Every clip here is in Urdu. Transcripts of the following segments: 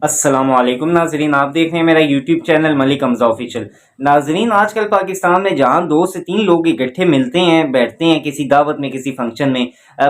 السلام علیکم ناظرین، آپ دیکھ رہے ہیں میرا یوٹیوب چینل ملک حمزہ آفیشل۔ ناظرین، آج کل پاکستان میں جہاں 2 سے 3 لوگ اکٹھے ملتے ہیں، بیٹھتے ہیں کسی دعوت میں، کسی فنکشن میں،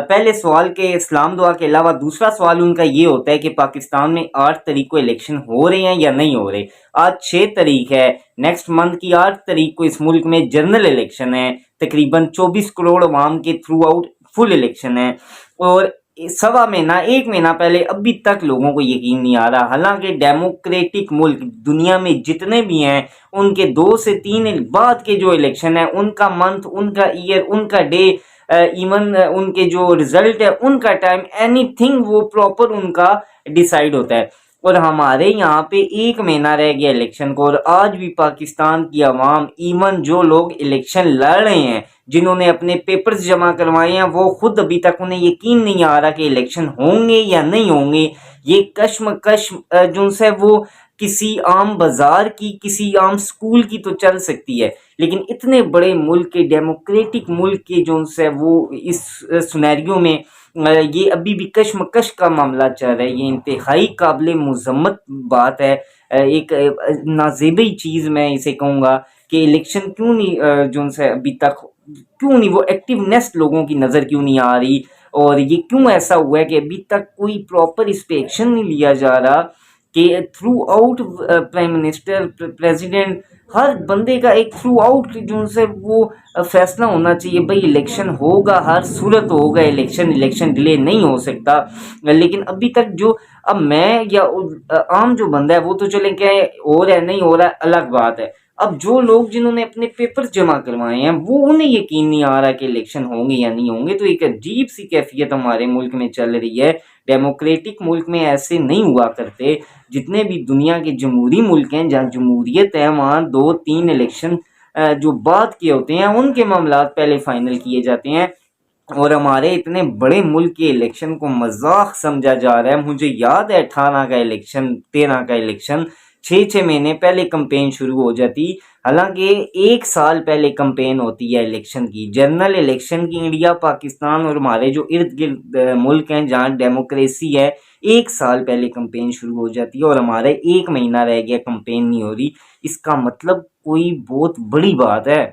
پہلے سوال کے اسلام دعا کے علاوہ دوسرا سوال ان کا یہ ہوتا ہے کہ پاکستان میں 8 تاریخ کو الیکشن ہو رہے ہیں یا نہیں ہو رہے۔ آج 6 تاریخ ہے، نیکسٹ منتھ کی 8 تاریخ کو اس ملک میں جنرل الیکشن ہے، تقریباً 24 کروڑ عوام کے تھرو آؤٹ فل الیکشن ہے، اور 1.25 مہینہ 1 مہینہ پہلے ابھی تک لوگوں کو یقین نہیں آ رہا۔ حالانکہ ڈیموکریٹک ملک دنیا میں جتنے بھی ہیں، ان کے 2 سے 3 بعد کے جو الیکشن ہیں، ان کا منتھ، ان کا ایئر، ان کا ڈے، ایون ان کے جو رزلٹ ہے، ان کا ٹائم، اینی تھنگ وہ پراپر ان کا ڈیسائیڈ ہوتا ہے۔ اور ہمارے یہاں پہ 1 مہینہ رہ گیا الیکشن کو، اور آج بھی پاکستان کی عوام، ایون جو لوگ الیکشن لڑ رہے ہیں، جنہوں نے اپنے پیپرز جمع کروائے ہیں، وہ خود ابھی تک انہیں یقین نہیں آ رہا کہ الیکشن ہوں گے یا نہیں ہوں گے۔ یہ کشمکش جو ہے وہ کسی عام بازار کی، کسی عام سکول کی تو چل سکتی ہے، لیکن اتنے بڑے ملک کے، ڈیموکریٹک ملک کے جو ہے وہ اس سنیریو میں یہ ابھی بھی کشمکش کا معاملہ چل رہا ہے۔ یہ انتہائی قابل مذمت بات ہے، ایک نازیبی چیز میں اسے کہوں گا کہ الیکشن کیوں نہیں جو ہے ابھی تک کیوں نہیں، وہ ایکٹیونیس لوگوں کی نظر کیوں نہیں آ رہی، اور یہ کیوں ایسا ہوا ہے کہ ابھی تک کوئی پراپر اس پہ ایکشن نہیں لیا جا رہا کہ throughout prime minister, president, ہر بندے کا ایک تھرو آؤٹ جو سے وہ فیصلہ ہونا چاہیے، بھائی الیکشن ہوگا، ہر صورت ہوگا الیکشن ڈیلے نہیں ہو سکتا۔ لیکن ابھی تک جو اب میں یا عام جو بندہ ہے وہ تو چلیں کہ ہو رہا ہے نہیں ہو رہا ہے الگ بات ہے، اب جو لوگ جنہوں نے اپنے پیپر جمع کروائے ہیں وہ انہیں یقین نہیں آ رہا کہ الیکشن ہوں گے یا نہیں ہوں گے۔ تو ایک عجیب سی کیفیت ہمارے ملک میں چل رہی ہے۔ ڈیموکریٹک ملک میں ایسے نہیں ہوا کرتے، جتنے بھی دنیا کے جمہوری ملک ہیں جہاں جمہوریت ہے، وہاں 2-3 الیکشن جو بعد کے ہوتے ہیں ان کے معاملات پہلے فائنل کیے جاتے ہیں، اور ہمارے اتنے بڑے ملک کے الیکشن کو مذاق سمجھا جا رہا ہے۔ مجھے یاد ہے 18 کا الیکشن، 13 کا الیکشن، 6 مہینے پہلے کمپین شروع ہو جاتی، حالانکہ 1 سال پہلے کمپین ہوتی ہے الیکشن کی، جنرل الیکشن کی۔ انڈیا، پاکستان اور ہمارے جو ارد گرد ملک ہیں جہاں ڈیموکریسی ہے، 1 سال پہلے کمپین شروع ہو جاتی ہے، اور ہمارے 1 مہینہ رہ گیا کمپین نہیں ہو رہی۔ اس کا مطلب کوئی بہت بڑی بات ہے۔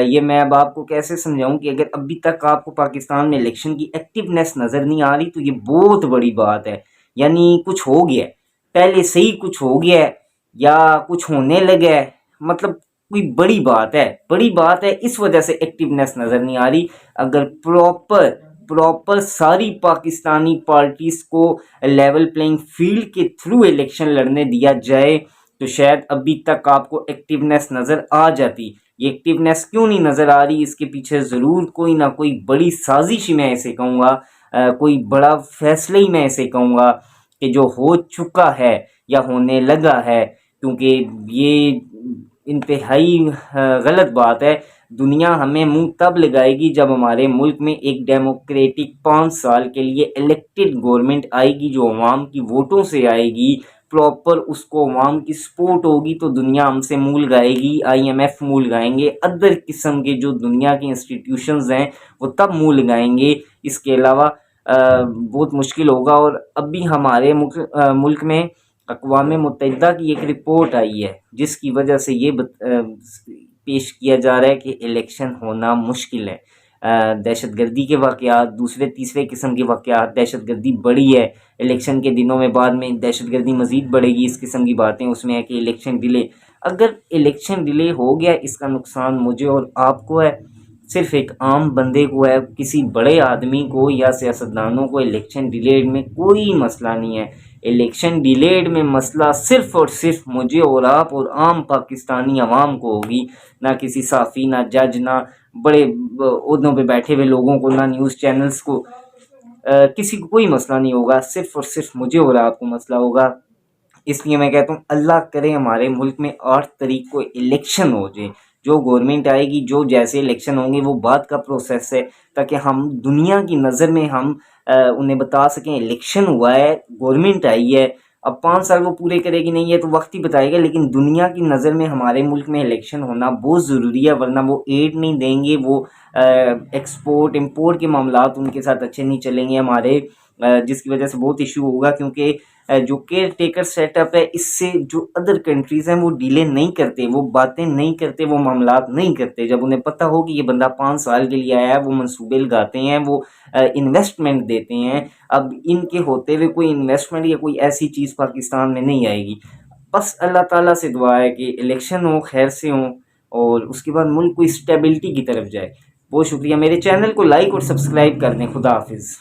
یہ میں اب آپ کو کیسے سمجھاؤں کہ اگر ابھی تک آپ کو پاکستان میں الیکشن کی ایکٹیونیس نظر نہیں آ رہی تو یہ بہت بڑی بات ہے، یعنی کچھ ہو گیا ہے، پہلے سے ہی کچھ ہو گیا ہے یا کچھ ہونے لگا ہے، مطلب کوئی بڑی بات ہے، بڑی بات ہے، اس وجہ سے ایکٹیونیس نظر نہیں آ رہی۔ اگر پراپر ساری پاکستانی پارٹیز کو لیول پلینگ فیلڈ کے تھرو الیکشن لڑنے دیا جائے تو شاید ابھی تک آپ کو ایکٹیونیس نظر آ جاتی۔ یہ ایکٹیونیس کیوں نہیں نظر آ رہی؟ اس کے پیچھے ضرور کوئی نہ کوئی بڑی سازش ہی میں اسے کہوں گا، کوئی بڑا فیصلہ ہی میں اسے کہوں گا کہ جو ہو چکا ہے یا ہونے لگا ہے، کیونکہ یہ انتہائی غلط بات ہے۔ دنیا ہمیں منہ تب لگائے گی جب ہمارے ملک میں ایک ڈیموکریٹک 5 سال کے لیے الیکٹڈ گورنمنٹ آئے گی، جو عوام کی ووٹوں سے آئے گی، پراپر اس کو عوام کی سپورٹ ہوگی، تو دنیا ہم سے منہ لگائے گی، IMF منہ لگائیں گے، ادر قسم کے جو دنیا کے انسٹیٹیوشنز ہیں وہ تب منہ لگائیں گے۔ اس کے علاوہ بہت مشکل ہوگا۔ اور اب بھی ہمارے ملک میں اقوام متحدہ کی ایک رپورٹ آئی ہے جس کی وجہ سے یہ پیش کیا جا رہا ہے کہ الیکشن ہونا مشکل ہے۔ دہشت گردی کے واقعات، دوسرے تیسرے قسم کے واقعات، دہشت گردی بڑھی ہے الیکشن کے دنوں میں، بعد میں دہشت گردی مزید بڑھے گی، اس قسم کی باتیں اس میں ہے کہ الیکشن ڈیلے۔ اگر الیکشن ڈیلے ہو گیا، اس کا نقصان مجھے اور آپ کو ہے، صرف ایک عام بندے کو ہے، کسی بڑے آدمی کو یا سیاستدانوں کو الیکشن ڈیلیڈ میں کوئی مسئلہ نہیں ہے۔ الیکشن ڈیلیڈ میں مسئلہ صرف اور صرف مجھے اور آپ اور عام پاکستانی عوام کو ہوگی، نہ کسی صحافی، نہ جج، نہ بڑے عہدوں پہ بیٹھے ہوئے لوگوں کو، نہ نیوز چینلز کو، کسی کو کوئی مسئلہ نہیں ہوگا، صرف اور صرف مجھے اور آپ کو مسئلہ ہوگا۔ اس لیے میں کہتا ہوں اللہ کرے ہمارے ملک میں 8 تاریخ کو الیکشن ہو جائے، جو گورنمنٹ آئے گی، جو جیسے الیکشن ہوں گے وہ بعد کا پروسیس ہے، تاکہ ہم دنیا کی نظر میں ہم انہیں بتا سکیں الیکشن ہوا ہے، گورنمنٹ آئی ہے۔ اب 5 سال وہ پورے کرے گی نہیں ہے تو وقت ہی بتائے گا، لیکن دنیا کی نظر میں ہمارے ملک میں الیکشن ہونا بہت ضروری ہے، ورنہ وہ ایڈ نہیں دیں گے، وہ ایکسپورٹ امپورٹ کے معاملات ان کے ساتھ اچھے نہیں چلیں گے ہمارے، جس کی وجہ سے بہت ایشو ہوگا، کیونکہ جو کیئر ٹیکر سیٹ اپ ہے اس سے جو ادر کنٹریز ہیں وہ ڈیلے نہیں کرتے، وہ باتیں نہیں کرتے، وہ معاملات نہیں کرتے. جب انہیں پتہ ہو کہ یہ بندہ 5 سال کے لیے آیا ہے وہ منصوبے لگاتے ہیں، وہ انویسٹمنٹ دیتے ہیں. اب ان کے ہوتے ہوئے کوئی انویسٹمنٹ یا کوئی ایسی چیز پاکستان میں نہیں آئے گی. بس اللہ تعالیٰ سے دعا ہے کہ الیکشن ہوں، خیر سے ہوں، اور اس کے بعد ملک کو اسٹیبلٹی کی طرف جائے. بہت شکریہ. میرے چینل کو لائک اور سبسکرائب کر دیں. خدا حافظ.